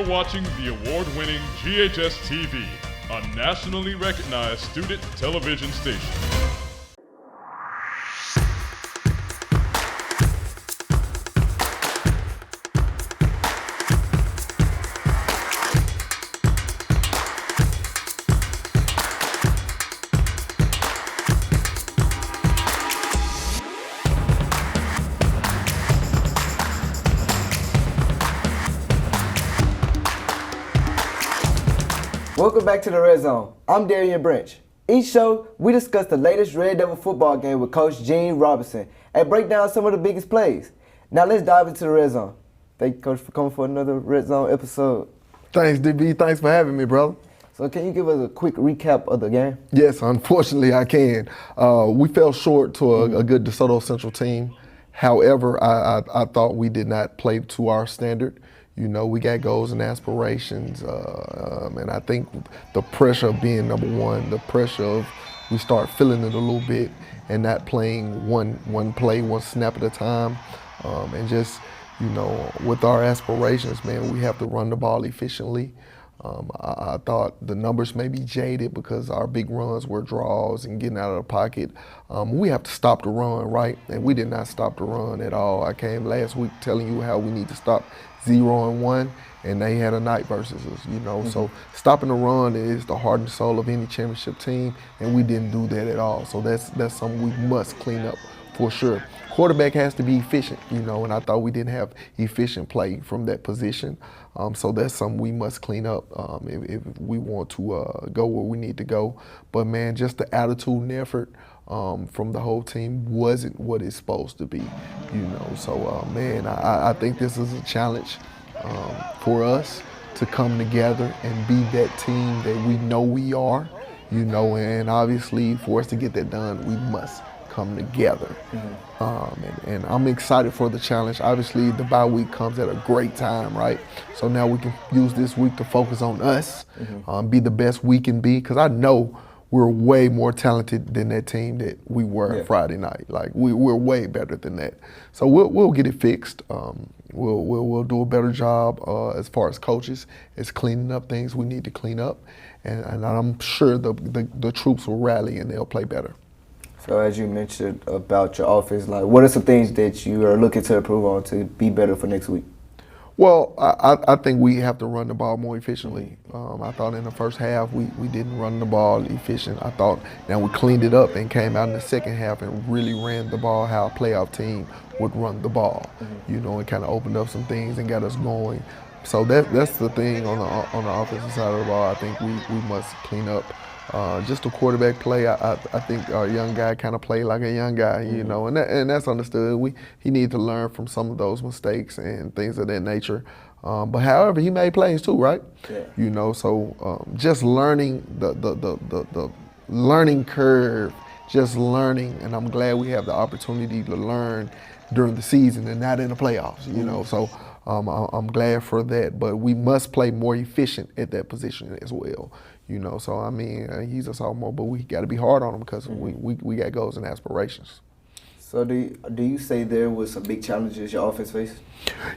watching the award-winning GHS-TV, a nationally recognized student television station. Welcome back to the Red Zone. I'm Darian Branch. Each show, we discuss the latest Red Devil football game with Coach Gene Robinson and break down some of the biggest plays. Now let's dive into the Red Zone. Thank you, Coach, for coming for another Red Zone episode. Thanks, DB. Thanks for having me, brother. So can you give us a quick recap of the game? Yes, unfortunately I can. We fell short to a good DeSoto Central team. However, I thought we did not play to our standard. You know, we got goals and aspirations, and I think the pressure of being number one, the pressure of we start feeling it a little bit and not playing one play, one snap at a time, and just, you know, with our aspirations, man, we have to run the ball efficiently. I thought the numbers may be jaded because our big runs were draws and getting out of the pocket. We have to stop the run, right? And we did not stop the run at all. I came last week telling you how we need to stop 0-1, and they had a night versus us, you know. So stopping the run is the heart and soul of any championship team, and we didn't do that at all. So that's something we must clean up for sure. Quarterback has to be efficient, you know, and I thought we didn't have efficient play from that position. So that's something we must clean up if we want to go where we need to go. But man, just the attitude and effort from the whole team wasn't what it's supposed to be, you know. So man, I think this is a challenge for us to come together and be that team that we know we are, you know, and obviously for us to get that done, we must come together. And I'm excited for the challenge. Obviously, the bye week comes at a great time, right? So now we can use this week to focus on us, be the best we can be, because I know we're way more talented than that team that we were Friday night. Like we're way better than that. So we'll get it fixed. We'll do a better job as far as coaches, as cleaning up things we need to clean up, and I'm sure the troops will rally and they'll play better. So as you mentioned about your offense, like what are some things that you are looking to improve on to be better for next week? Well, I think we have to run the ball more efficiently. I thought in the first half we didn't run the ball efficient. I thought now we cleaned it up and came out in the second half and really ran the ball how a playoff team would run the ball. You know, and kind of opened up some things and got us going. So that's the thing on the offensive side of the ball. I think we must clean up. Just a quarterback play, I think our young guy kind of played like a young guy, you know, and that's understood. He needs to learn from some of those mistakes and things of that nature. But however, he made plays too, right? Yeah. You know, so just learning the learning curve, just learning, and I'm glad we have the opportunity to learn during the season and not in the playoffs, you know. So I'm glad for that, but we must play more efficient at that position as well. You know, so I mean, he's a sophomore, but we got to be hard on him because we got goals and aspirations. So do you say there was some big challenges your offense faced?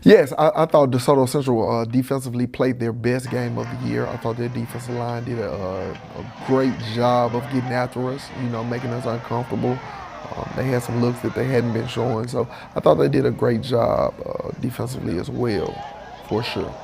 Yes, I thought DeSoto Central defensively played their best game of the year. I thought their defensive line did a great job of getting after us, you know, making us uncomfortable. They had some looks that they hadn't been showing, so I thought they did a great job defensively as well, for sure.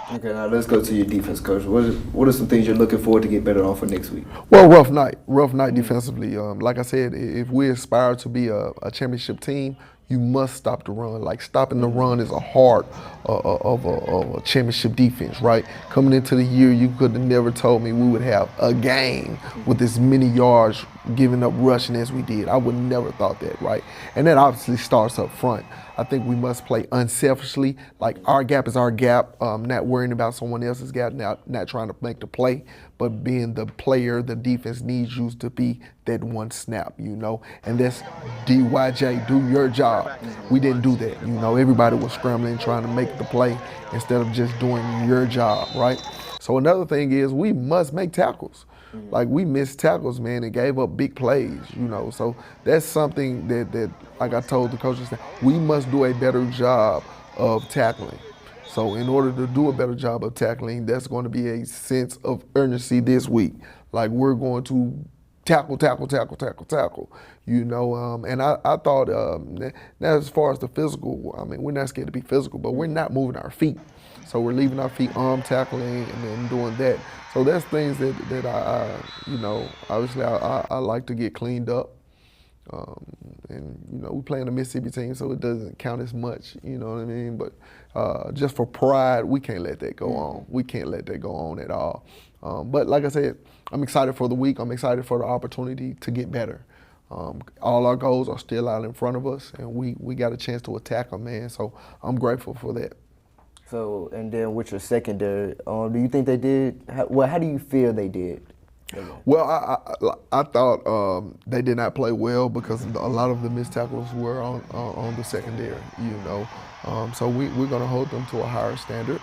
Okay, now let's go to your defense, Coach. What are some things you're looking forward to get better on for next week? Well, rough night defensively. Like I said, if we aspire to be a championship team, you must stop the run. Like stopping the run is a heart of a championship defense, right? Coming into the year, you could have never told me we would have a game with as many yards giving up rushing as we did. I would never thought that, right? And that obviously starts up front. I think we must play unselfishly. Like our gap is our gap, not worrying about someone else's gap, not trying to make the play, but being the player the defense needs you to be that one snap, you know? And that's DYJ, do your job. We didn't do that, you know? Everybody was scrambling, trying to make the play instead of just doing your job, right? So another thing is we must make tackles. Like we missed tackles, man, and gave up big plays, you know. So that's something that like I told the coaches, we must do a better job of tackling. So in order to do a better job of tackling, that's going to be a sense of urgency this week. Like we're going to tackle, you know. And I thought, now as far as the physical, I mean, we're not scared to be physical, but we're not moving our feet. So we're leaving our feet arm tackling and then doing that. So that's things that I you know, obviously I like to get cleaned up. And you know, we play in a Mississippi team, so it doesn't count as much, you know what I mean? But just for pride, we can't let that go on. We can't let that go on at all. But like I said, I'm excited for the week. I'm excited for the opportunity to get better. All our goals are still out in front of us, and we got a chance to attack them, man. So I'm grateful for that. So, and then with your secondary, do you think they did? How do you feel they did? Well, I thought they did not play well because a lot of the missed tackles were on the secondary, you know. So we're going to hold them to a higher standard,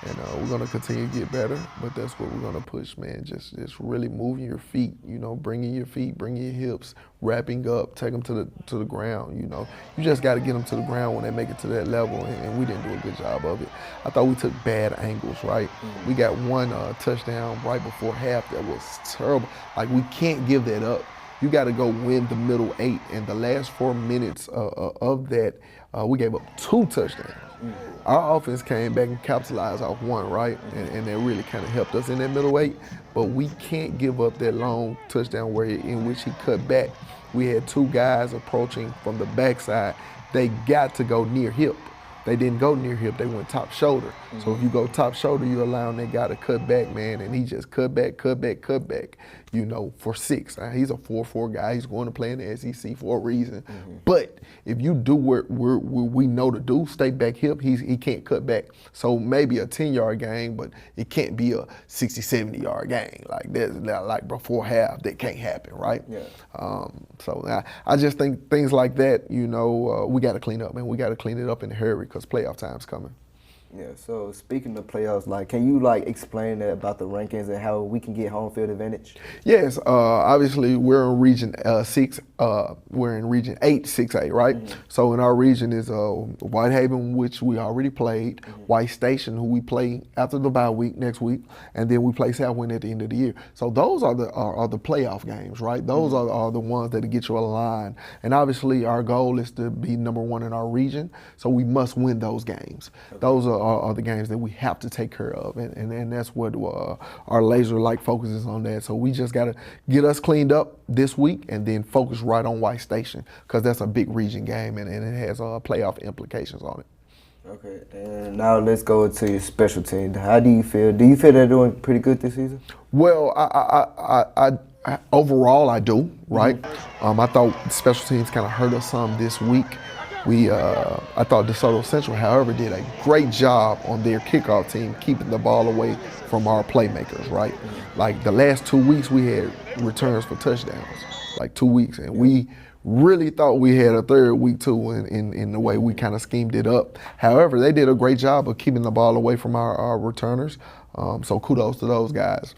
and we're going to continue to get better. But that's what we're going to push, man. Just really moving your feet, you know, bringing your feet, bringing your hips, wrapping up, take them to the ground. You know, you just got to get them to the ground when they make it to that level, and we didn't do a good job of it. I thought we took bad angles, right? Mm-hmm. We got one touchdown right before half that was terrible. Like, we can't give that up. You got to go win the middle 8, and the last 4 minutes of that, we gave up 2 touchdowns. Mm-hmm. Our offense came back and capitalized off 1, right? And that really kind of helped us in that middle 8. But we can't give up that long touchdown in which he cut back. We had 2 guys approaching from the backside. They got to go near hip. They didn't go near hip, they went top shoulder. Mm-hmm. So if you go top shoulder, you're allowing that guy to cut back, man, and he just cut back, you know, for 6. He's a 4-4 guy. He's going to play in the SEC for a reason. Mm-hmm. But if you do what we know to do, stay back hip, he can't cut back. So maybe a 10-yard gain, but it can't be a 60, 70-yard gain. Like that, like before half, that can't happen, right? Yeah. So I just think things like that, you know, we got to clean up, man. We got to clean it up in a hurry because playoff time's coming. Yeah, so speaking of playoffs, like, can you like explain that about the rankings and how we can get home field advantage? Yes, obviously we're in region 6. We're in region 8, 6A, right? Mm-hmm. So in our region is Whitehaven, which we already played, mm-hmm. White Station, who we play after the bye week next week, and then we play Southwind at the end of the year. So those are the playoff games, right? Those mm-hmm. are the ones that get you a line. And obviously our goal is to be number 1 in our region, so we must win those games. Okay. Those are the games that we have to take care of, and that's what our laser-like focus is on that. So we just got to get us cleaned up this week and then focus right on White Station because that's a big region game and it has playoff implications on it. Okay, and now let's go to your special team. How do you feel? Do you feel they're doing pretty good this season? Well, I overall I do, right? Mm-hmm. I thought special teams kind of hurt us some this week. I thought DeSoto Central, however, did a great job on their kickoff team, keeping the ball away from our playmakers, right? Like the last 2 weeks, we had returns for touchdowns, like 2 weeks, and we really thought we had a third week too in the way we kind of schemed it up. However, they did a great job of keeping the ball away from our returners, so kudos to those guys.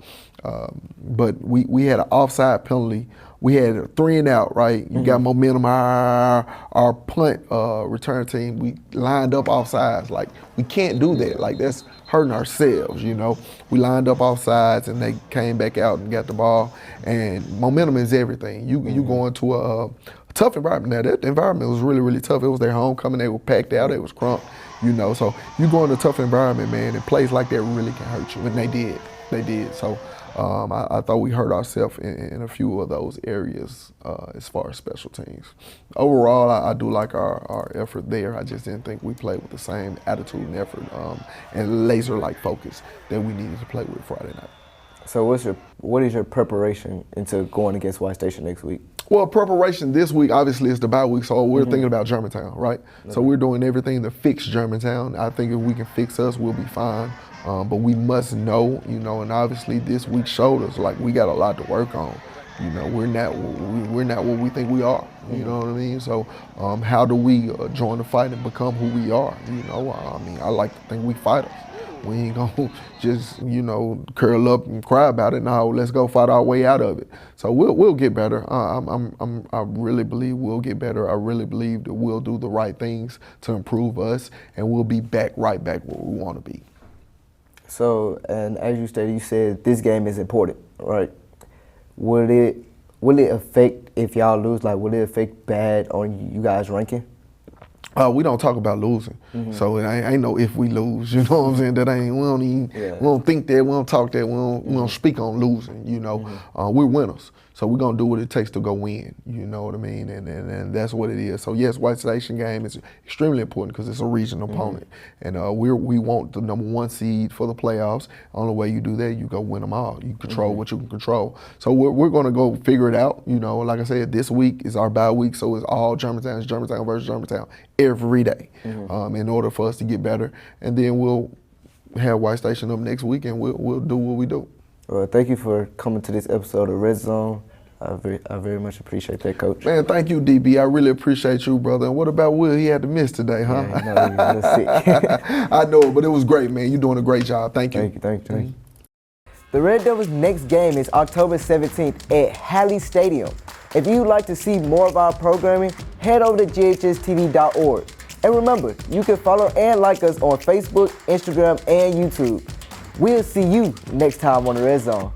But we had an offside penalty. We had a 3 and out, right? You got momentum. Our punt return team, we lined up offsides. Like, we can't do that. Like, that's hurting ourselves, you know? We lined up offsides, and they came back out and got the ball. And momentum is everything. You go into a tough environment. Now, that environment was really, really tough. It was their homecoming. They were packed out. It was crunk, you know? So you go in a tough environment, man, and plays like that really can hurt you. And they did. They did. So I thought we hurt ourselves in a few of those areas as far as special teams. Overall, I do like our effort there. I just didn't think we played with the same attitude and effort and laser-like focus that we needed to play with Friday night. So what is your preparation into going against White Station next week? Well, preparation this week, obviously, is the bye week, so we're thinking about Germantown, right? Okay. So we're doing everything to fix Germantown. I think if we can fix us, we'll be fine. But we must know, you know, and obviously this week showed us, like, we got a lot to work on. You know, we're not what we think we are. You know what I mean? So how do we join the fight and become who we are? You know, I mean, I like to think we fighters. We ain't gonna just, curl up and cry about it. No, let's go fight our way out of it. So we'll get better. I really believe we'll get better. I really believe that we'll do the right things to improve us, and we'll be right back where we want to be. So, and as you stated, you said this game is important, right? Will it affect, if y'all lose, will it affect bad on you guys' ranking? We don't talk about losing, so it ain't no if we lose. You know what I'm saying? That ain't. We don't even. We don't think that. We don't talk that. We don't speak on losing. We're winners, so we're gonna do what it takes to go win. You know what I mean? And that's what it is. So yes, White Station game is extremely important because it's a regional opponent, and we want the number 1 seed for the playoffs. Only way you do that, you go win them all. You control what you can control. So we're gonna go figure it out. Like I said, this week is our bye week, so it's all Germantown. It's Germantown versus Germantown every day, in order for us to get better. And then we'll have White Station up next week, and we'll do what we do. Well, thank you for coming to this episode of Red Zone. I very much appreciate that, Coach. Man, thank you, DB. I really appreciate you, brother. And what about Will? He had to miss today, huh? Yeah, he was sick. I know, but it was great, man. You're doing a great job. Thank you. Thank you. The Red Devils' next game is October 17th at Halley Stadium. If you'd like to see more of our programming, head over to GHS-TV.org. And remember, you can follow and like us on Facebook, Instagram, and YouTube. We'll see you next time on the Red Zone.